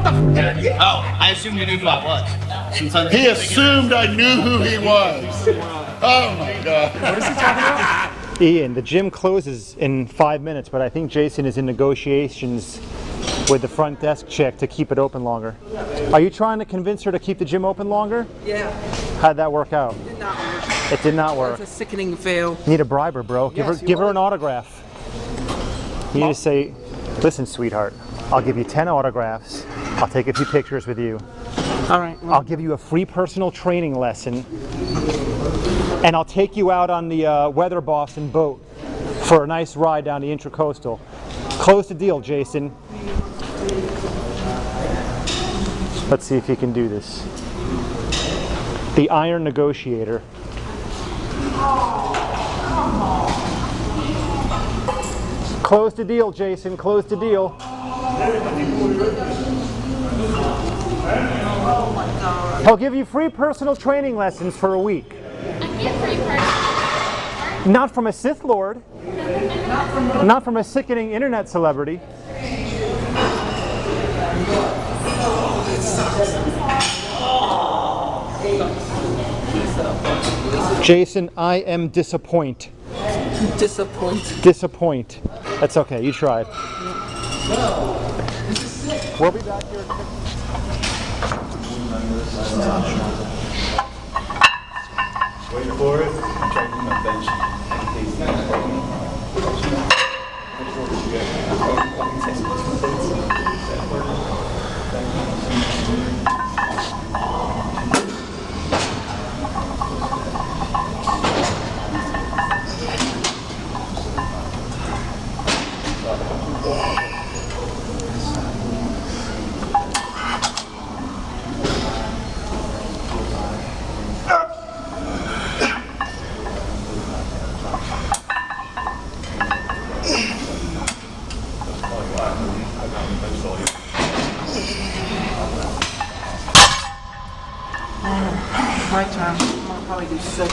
What the f? Oh, I assumed you knew who I was. He assumed I knew who he was. Oh my God. What is he talking about? Ian, the gym closes in 5 minutes, but I think Jason is in negotiations with the front desk chick to keep it open longer. Are you trying to convince her to keep the gym open longer? Yeah. How'd that work out? It did not work. It did not work. It was a sickening fail. You need a briber, bro. Give her an autograph. You need to say, listen, sweetheart, I'll give you 10 autographs. I'll take a few pictures with you. All right. Well, I'll give you a free personal training lesson. And I'll take you out on the Weather Boston boat for a nice ride down the Intracoastal. Close the deal, Jason. Let's see if he can do this. The Iron Negotiator. Close the deal, Jason. Close the deal. He'll give you free personal training lessons for a week. Not from a Sith Lord. Not from a sickening internet celebrity. Jason, I am disappointed. Disappoint. That's okay, you tried. We'll be back here. Wait for it. I'm trying to do my bench. my time. I'm gonna probably do six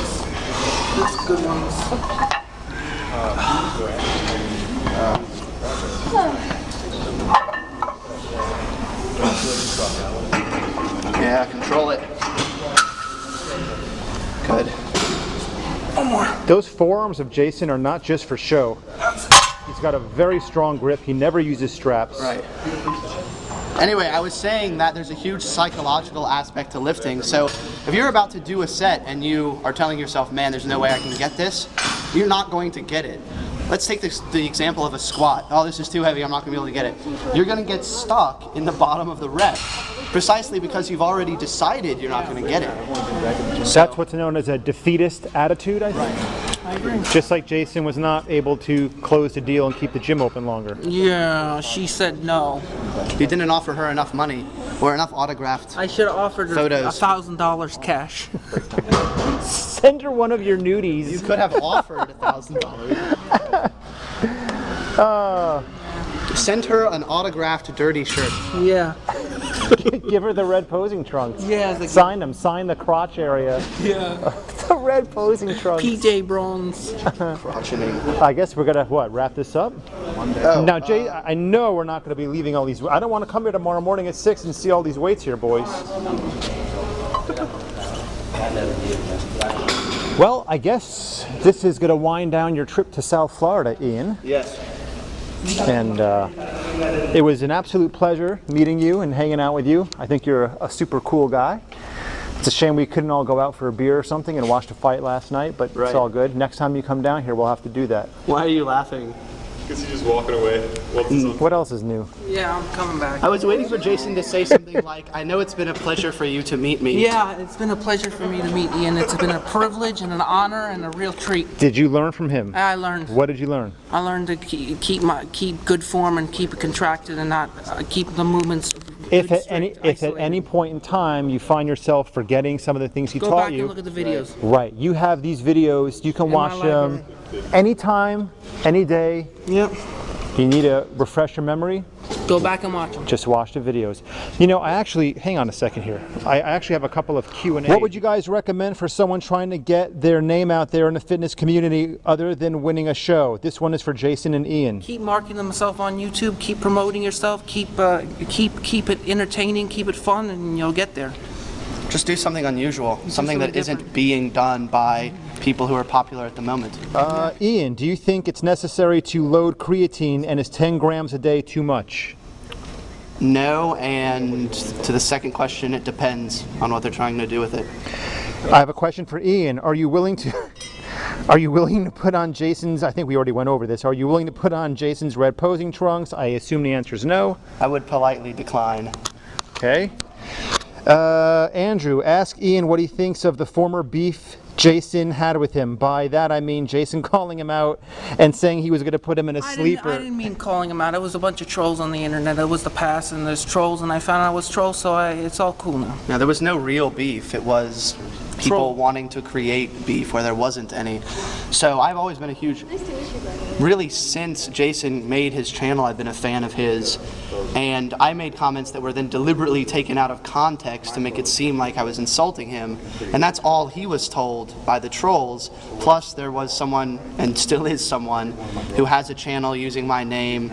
good ones. Yeah, control it. Good. One more. Those forearms of Jason are not just for show. He's got a very strong grip. He never uses straps. Right. Anyway, I was saying that there's a huge psychological aspect to lifting. So if you're about to do a set and you are telling yourself, man, there's no way I can get this, you're not going to get it. Let's take the example of a squat. Oh, this is too heavy, I'm not going to be able to get it. You're going to get stuck in the bottom of the rep, precisely because you've already decided you're not going to get it. That's what's known as a defeatist attitude, I think. Right. I agree. Just like Jason was not able to close the deal and keep the gym open longer. Yeah, she said no. You didn't offer her enough money or enough autographed I should have offered her photos. $1,000 cash. Send her one of your nudies. You could have offered $1,000. Send her an autographed dirty shirt. Yeah. Give her the red posing trunks. Yeah. Sign them. Sign the crotch area. Yeah. The red posing trunks. PJ Bronze. Crotcheting. I guess we're gonna wrap this up. Oh, Now, Jay, I know we're not gonna be leaving all these. I don't want to come here tomorrow morning at 6 and see all these weights here, boys. Well, I guess this is gonna wind down your trip to South Florida, Ian. yes. And it was an absolute pleasure meeting you and hanging out with you. I think you're a super cool guy. It's a shame we couldn't all go out for a beer or something and watch the fight last night, but Right. it's all good. Next time you come down here, we'll have to do that. Why are you laughing? Because he's just walking away. What else is new? Yeah, I'm coming back. I was waiting for Jason to say something like, I know it's been a pleasure for you to meet me. Yeah, it's been a pleasure for me to meet Ian. It's been a privilege and an honor and a real treat. Did you learn from him? I learned. What did you learn? I learned to keep good form and keep it contracted and not keep the movements. If good, at any straight, if at any isolated. point in time you find yourself forgetting some of the things he Go taught back you, and look at the videos. right? You have these videos. You can In my watch them library. anytime, any day. Yep. You need to refresh your memory. Go back and watch them. Just watch the videos. You know, hang on a second here. I actually have a couple of Q&A. What would you guys recommend for someone trying to get their name out there in the fitness community other than winning a show? This one is for Jason and Ian. Keep marketing themselves on YouTube, keep promoting yourself, keep it entertaining, keep it fun, and you'll get there. Just do something unusual, something that isn't being done by people who are popular at the moment. Ian, do you think it's necessary to load creatine, and is 10 grams a day too much? No, and to the second question, it depends on what they're trying to do with it. I have a question for Ian. Are you willing to put on Jason's, I think we already went over this, are you willing to put on Jason's red posing trunks? I assume the answer is no. I would politely decline. Okay. Andrew, ask Ian what he thinks of the former beef Jason had with him. By that I mean Jason calling him out and saying he was going to put him in a sleeper. I didn't mean calling him out. It was a bunch of trolls on the internet. It was the past, and there's trolls, and I found out I was trolls, so it's all cool now. Now, there was no real beef. It was people wanting to create beef where there wasn't any. So I've always been a huge, really since Jason made his channel, I've been a fan of his. And I made comments that were then deliberately taken out of context to make it seem like I was insulting him. And that's all he was told by the trolls. Plus there was someone, and still is someone, who has a channel using my name.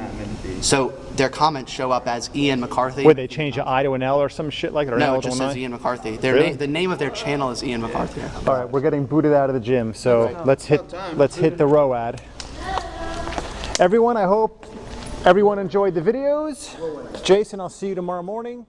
So their comments show up as Ian McCarthy. Would they change an I to an L or some shit like that? Or no, an L it just to an says I? Ian McCarthy. Really? The name of their channel is Ian McCarthy. All right, we're getting booted out of the gym, so let's hit the row ad. Everyone, I hope everyone enjoyed the videos. Jason, I'll see you tomorrow morning.